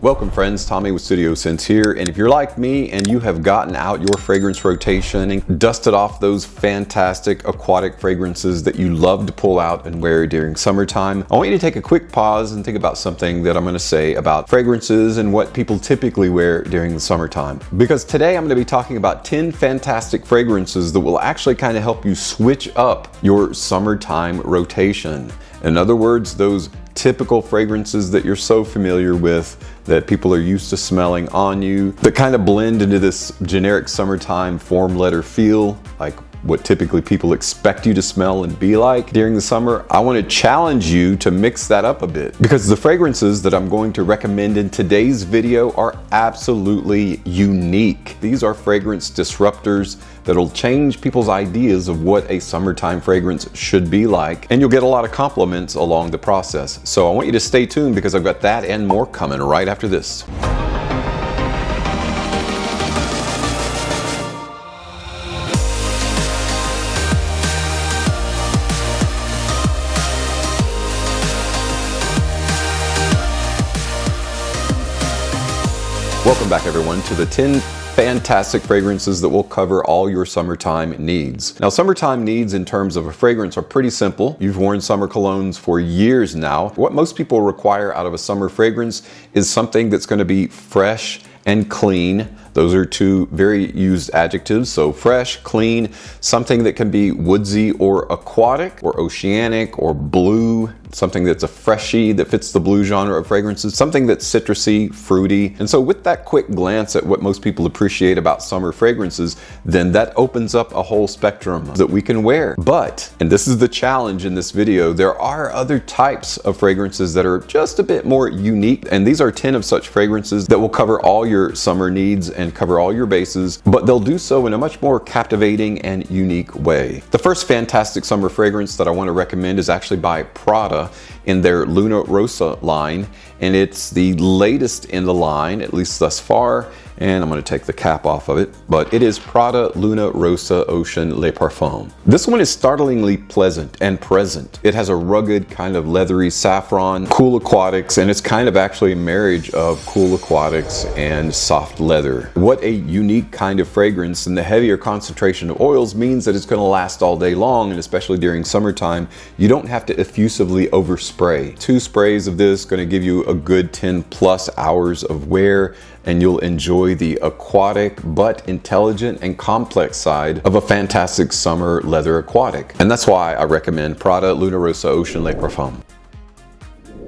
Welcome friends, Tommy with Studio Sense here, and if you're like me and you have gotten out your fragrance rotation and dusted off those fantastic aquatic fragrances that you love to pull out and wear during summertime, I want you to take a quick pause and think about something that I'm going to say about fragrances and what people typically wear during the summertime. Because today I'm going to be talking about 10 fantastic fragrances that will actually kind of help you switch up your summertime rotation. In other words, those typical fragrances that you're so familiar with, that people are used to smelling on you, that kind of blend into this generic summertime form letter feel, like what typically people expect you to smell and be like during the summer. I want to challenge you to mix that up a bit, because the fragrances that I'm going to recommend in today's video are absolutely unique. These are fragrance disruptors that'll change people's ideas of what a summertime fragrance should be like, and you'll get a lot of compliments along the process. So I want you to stay tuned, because I've got that and more coming right after this. Welcome back everyone to the 10 fantastic fragrances that will cover all your summertime needs. Now, summertime needs in terms of a fragrance are pretty simple. You've worn summer colognes for years now. What most people require out of a summer fragrance is something that's going to be fresh and clean. Those are two very used adjectives. So fresh, clean, something that can be woodsy or aquatic or oceanic or blue, something that's a freshie that fits the blue genre of fragrances, something that's citrusy, fruity. And so with that quick glance at what most people appreciate about summer fragrances, then that opens up a whole spectrum that we can wear. But, and this is the challenge in this video, there are other types of fragrances that are just a bit more unique. And these are 10 of such fragrances that will cover all your summer needs and cover all your bases, but they'll do so in a much more captivating and unique way. The first fantastic summer fragrance that I want to recommend is actually by Prada in their Luna Rossa line, and it's the latest in the line, at least thus far, and I'm going to take the cap off of it, but it is Prada Luna Rossa EncHEAPIES Parfum. This one is startlingly pleasant and present. It has a rugged kind of leathery saffron, cool aquatics, and it's kind of actually a marriage of cool aquatics and soft leather. What a unique kind of fragrance, and the heavier concentration of oils means that it's going to last all day long, and especially during summertime, you don't have to effusively overspray. 2 sprays of this going to give you a good 10 plus hours of wear, and you'll enjoy the aquatic but intelligent and complex side of a fantastic summer leather aquatic. And that's why I recommend Prada Luna Rossa EncHEAPIES Parfum.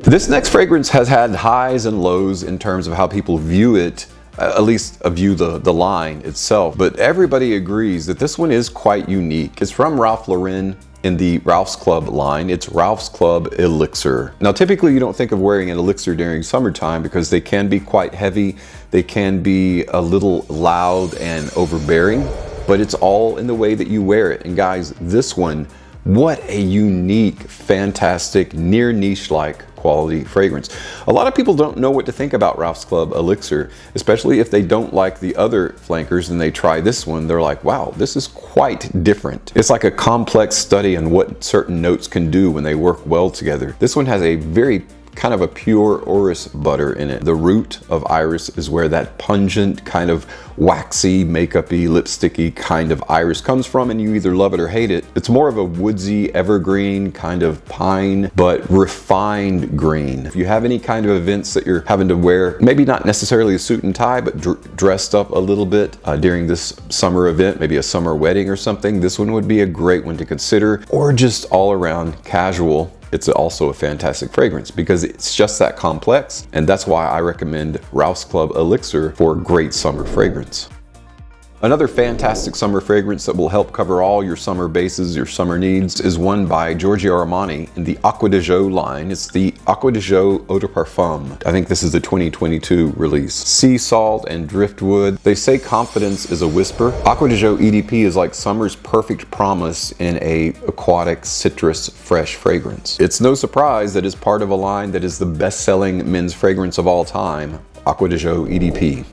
This next fragrance has had highs and lows in terms of how people view it, at least view the line itself, but everybody agrees that this one is quite unique. It's from Ralph Lauren in the Ralph's Club line. It's Ralph's Club Elixir. Now, typically you don't think of wearing an elixir during summertime because they can be quite heavy, they can be a little loud and overbearing, but it's all in the way that you wear it. And guys, this one, what a unique, fantastic, near niche-like quality fragrance. A lot of people don't know what to think about Ralph's Club Elixir, especially if they don't like the other flankers and they try this one. They're like, wow, this is quite different. It's like a complex study on what certain notes can do when they work well together. This one has a very kind of a pure orris butter in it. The root of iris is where that pungent kind of waxy, makeup-y, lipsticky kind of iris comes from, and you either love it or hate it. It's more of a woodsy, evergreen kind of pine, but refined green. If you have any kind of events that you're having to wear, maybe not necessarily a suit and tie, but dressed up a little bit during this summer event, maybe a summer wedding or something, this one would be a great one to consider. Or just all around casual. It's also a fantastic fragrance because it's just that complex, and that's why I recommend Ralph's Club Elixir for a great summer fragrance. Another fantastic summer fragrance that will help cover all your summer bases, your summer needs, is one by Giorgio Armani in the Acqua Di Gio line. It's the Acqua Di Gio Eau de Parfum. I think this is the 2022 release. Sea salt and driftwood. They say confidence is a whisper. Acqua Di Gio EDP is like summer's perfect promise in a aquatic, citrus, fresh fragrance. It's no surprise that it's part of a line that is the best-selling men's fragrance of all time, Acqua Di Gio EDP.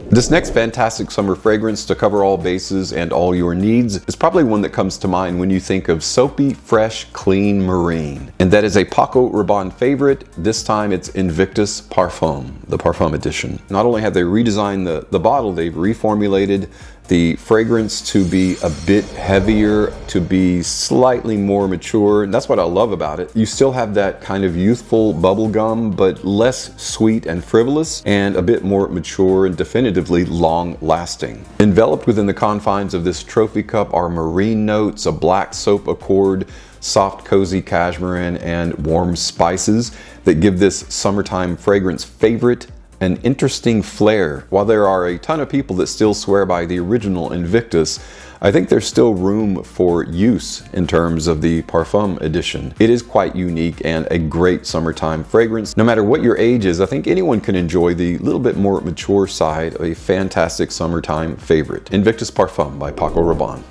This next fantastic summer fragrance to cover all bases and all your needs is probably one that comes to mind when you think of soapy, fresh, clean marine. And that is a Paco Rabanne favorite. This time it's Invictus Parfum, the Parfum edition. Not only have they redesigned the bottle, they've reformulated the fragrance to be a bit heavier, to be slightly more mature, and that's what I love about it. You still have that kind of youthful bubble gum, but less sweet and frivolous, and a bit more mature and definitively long-lasting. Enveloped within the confines of this trophy cup are marine notes, a black soap accord, soft cozy cashmere, and warm spices that give this summertime fragrance favorite an interesting flair. While there are a ton of people that still swear by the original Invictus, I think there's still room for use in terms of the Parfum edition. It is quite unique and a great summertime fragrance. No matter what your age is, I think anyone can enjoy the little bit more mature side of a fantastic summertime favorite. Invictus Parfum by Paco Rabanne.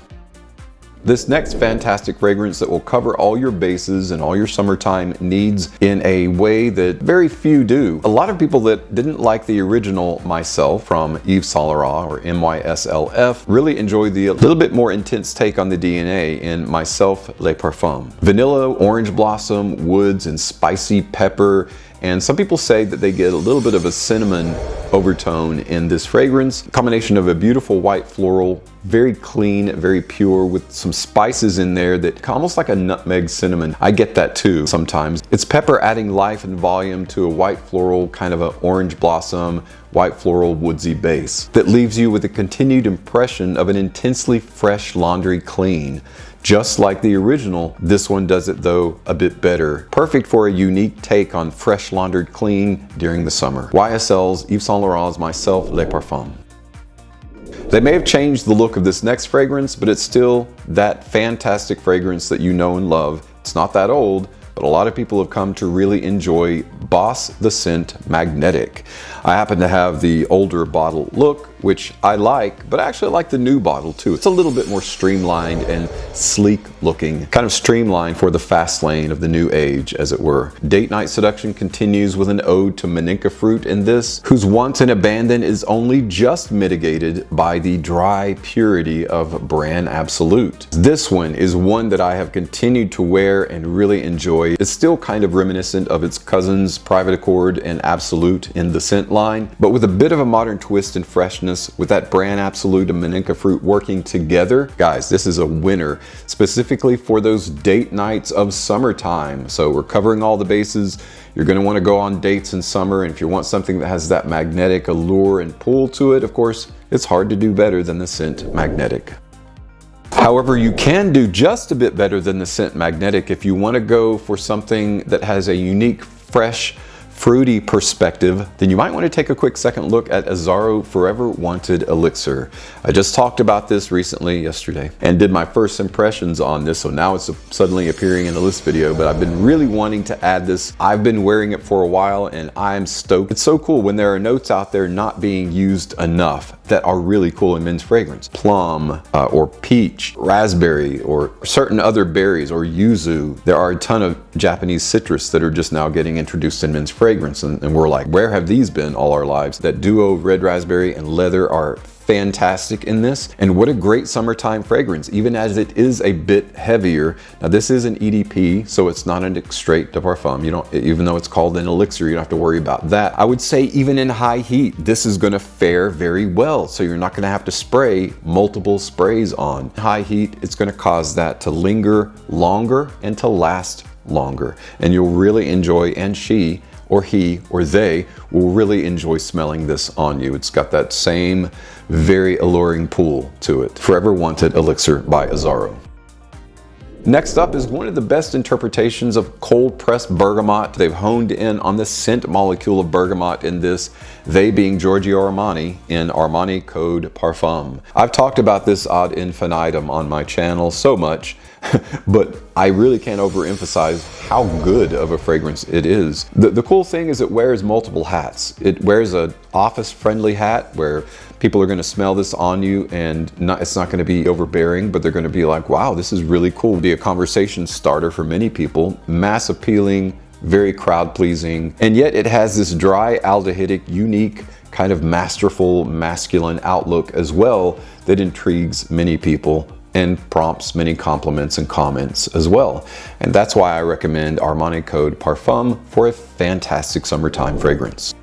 This next fantastic fragrance that will cover all your bases and all your summertime needs in a way that very few do. A lot of people that didn't like the original MYSLF from Yves Saint Laurent, or MYSLF, really enjoyed the little bit more intense take on the DNA in MYSLF Parfum. Vanilla, orange blossom, woods, and spicy pepper. And some people say that they get a little bit of a cinnamon overtone in this fragrance. A combination of a beautiful white floral, very clean, very pure, with some spices in there that almost like a nutmeg cinnamon. I get that too sometimes. It's pepper adding life and volume to a white floral, kind of an orange blossom, white floral woodsy base that leaves you with a continued impression of an intensely fresh laundry clean. Just like the original, this one does it though a bit better. Perfect for a unique take on fresh laundered clean during the summer. YSL's Yves Saint Laurent's MYSLF Parfum. They may have changed the look of this next fragrance, but it's still that fantastic fragrance that you know and love. It's not that old, but a lot of people have come to really enjoy Boss the Scent Magnetic. I happen to have the older bottle look, which I like, but actually I like the new bottle too. It's a little bit more streamlined and sleek looking, kind of streamlined for the fast lane of the new age, as it were. Date night seduction continues with an ode to Maninka fruit in this, whose want and abandon is only just mitigated by the dry purity of Brand Absolute. This one is one that I have continued to wear and really enjoy. It's still kind of reminiscent of its cousins Private Accord and Absolute in the scent line, but with a bit of a modern twist and freshness. With that Brand Absolute and Maninka fruit working together, guys, this is a winner, specifically for those date nights of summertime. So we're covering all the bases. You're going to want to go on dates in summer, and if you want something that has that magnetic allure and pull to it, of course, it's hard to do better than the scent Magnetic. However, you can do just a bit better than the scent Magnetic if you want to go for something that has a unique, fresh, fruity perspective. Then you might want to take a quick second look at Azzaro Forever Wanted Elixir. I just talked about this recently yesterday and did my first impressions on this, so now it's suddenly appearing in a list video, but I've been really wanting to add this. I've been wearing it for a while and I'm stoked. It's so cool when there are notes out there not being used enough that are really cool in men's fragrance. Plum or peach, raspberry, or certain other berries, or yuzu. There are a ton of Japanese citrus that are just now getting introduced in men's fragrance, and we're like, where have these been all our lives? That duo of red raspberry and leather are fantastic in this, and what a great summertime fragrance, even as it is a bit heavier. Now this is an EDP, so it's not an extrait de parfum. You don't, even though it's called an elixir, you don't have to worry about that. I would say even in high heat, this is going to fare very well, so you're not going to have to spray multiple sprays on. High heat, it's going to cause that to linger longer and to last longer, and you'll really enjoy, and she or he or they will really enjoy smelling this on you. It's got that same very alluring pull to it. Forever Wanted Elixir by Azzaro. Next up is one of the best interpretations of cold pressed bergamot. They've honed in on the scent molecule of bergamot in this, they being Giorgio Armani in Armani Code Parfum. I've talked about this ad infinitum on my channel so much, but I really can't overemphasize how good of a fragrance it is. The cool thing is it wears multiple hats. It wears an office-friendly hat where people are going to smell this on you and it's not going to be overbearing, but they're going to be like, wow, this is really cool. Be a conversation starter for many people. Mass appealing, very crowd pleasing, and yet it has this dry aldehydic, unique kind of masterful, masculine outlook as well that intrigues many people and prompts many compliments and comments as well. And that's why I recommend Armani Code Parfum for a fantastic summertime fragrance.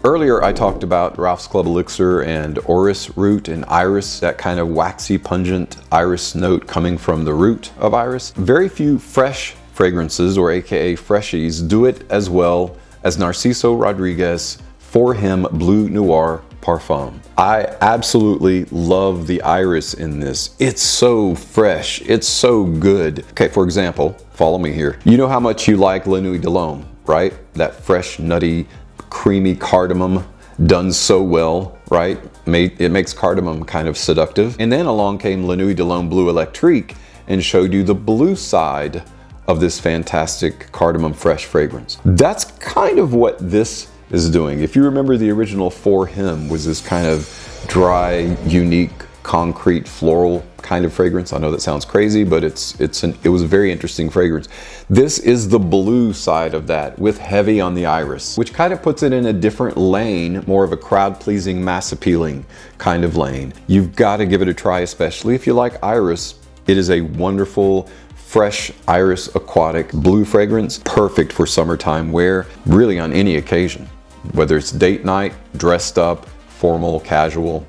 Earlier I talked about Ralph's Club Elixir and Orris root and iris, that kind of waxy pungent iris note coming from the root of iris. Very few fresh fragrances, or aka freshies, do it as well as Narciso Rodriguez For Him Bleu Noir Parfum. I absolutely love the iris in this. It's so fresh, it's so good. Okay, for example, follow me here. You know how much you like La Nuit de l'Homme, right? That fresh, nutty, creamy cardamom done so well, right? It makes cardamom kind of seductive. And then along came La Nuit de l'Homme Bleu Electrique and showed you the blue side of this fantastic cardamom fresh fragrance. That's kind of what this is doing. If you remember, the original For Him was this kind of dry, unique, concrete, floral kind of fragrance. I know that sounds crazy, but it was a very interesting fragrance. This is the blue side of that, with heavy on the iris, which kind of puts it in a different lane, more of a crowd-pleasing, mass-appealing kind of lane. You've got to give it a try, especially if you like iris. It is a wonderful, fresh iris aquatic blue fragrance, perfect for summertime wear, really on any occasion. Whether it's date night, dressed up, formal, casual,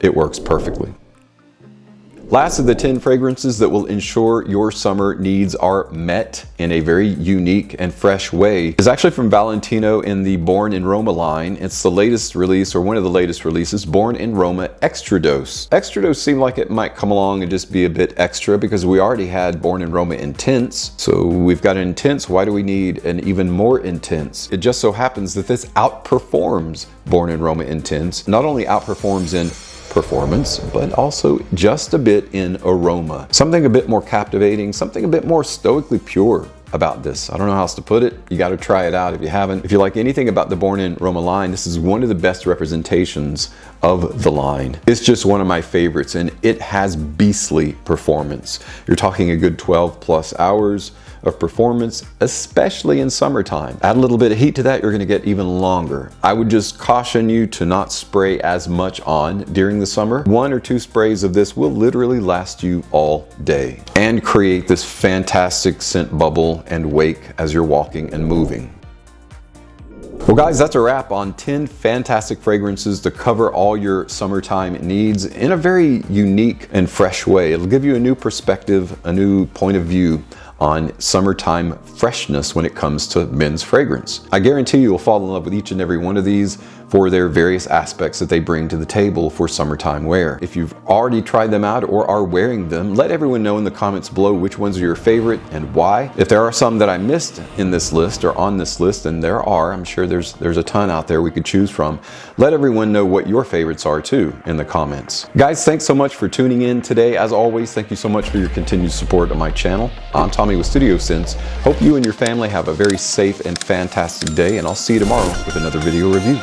it works perfectly. Last of the 10 fragrances that will ensure your summer needs are met in a very unique and fresh way is actually from Valentino in the Born in Roma line. It's the latest release, or one of the latest releases, Born in Roma Extradose. Extradose seemed like it might come along and just be a bit extra because we already had Born in Roma Intense. So we've got an Intense, why do we need an even more intense? It just so happens that this outperforms Born in Roma Intense. Not only outperforms in performance, but also just a bit in aroma. Something a bit more captivating, something a bit more stoically pure about this. I don't know how else to put it. You got to try it out if you haven't. If you like anything about the Born in Roma line, this is one of the best representations of the line. It's just one of my favorites, and it has beastly performance. You're talking a good 12 plus hours of performance, especially in summertime. Add a little bit of heat to that, you're gonna get even longer. I would just caution you to not spray as much on during the summer. 1 or 2 sprays of this will literally last you all day and create this fantastic scent bubble and wake as you're walking and moving. Well guys, that's a wrap on 10 fantastic fragrances to cover all your summertime needs in a very unique and fresh way. It'll give you a new perspective, a new point of view on summertime freshness when it comes to men's fragrance. I guarantee you'll fall in love with each and every one of these for their various aspects that they bring to the table for summertime wear. If you've already tried them out or are wearing them, let everyone know in the comments below which ones are your favorite and why. If there are some that I missed in this list or on this list, and there are, I'm sure there's a ton out there we could choose from, let everyone know what your favorites are too in the comments. Guys, thanks so much for tuning in today. As always, thank you so much for your continued support of my channel. I'm Tommy with Studio Sense. Hope you and your family have a very safe and fantastic day, and I'll see you tomorrow with another video review.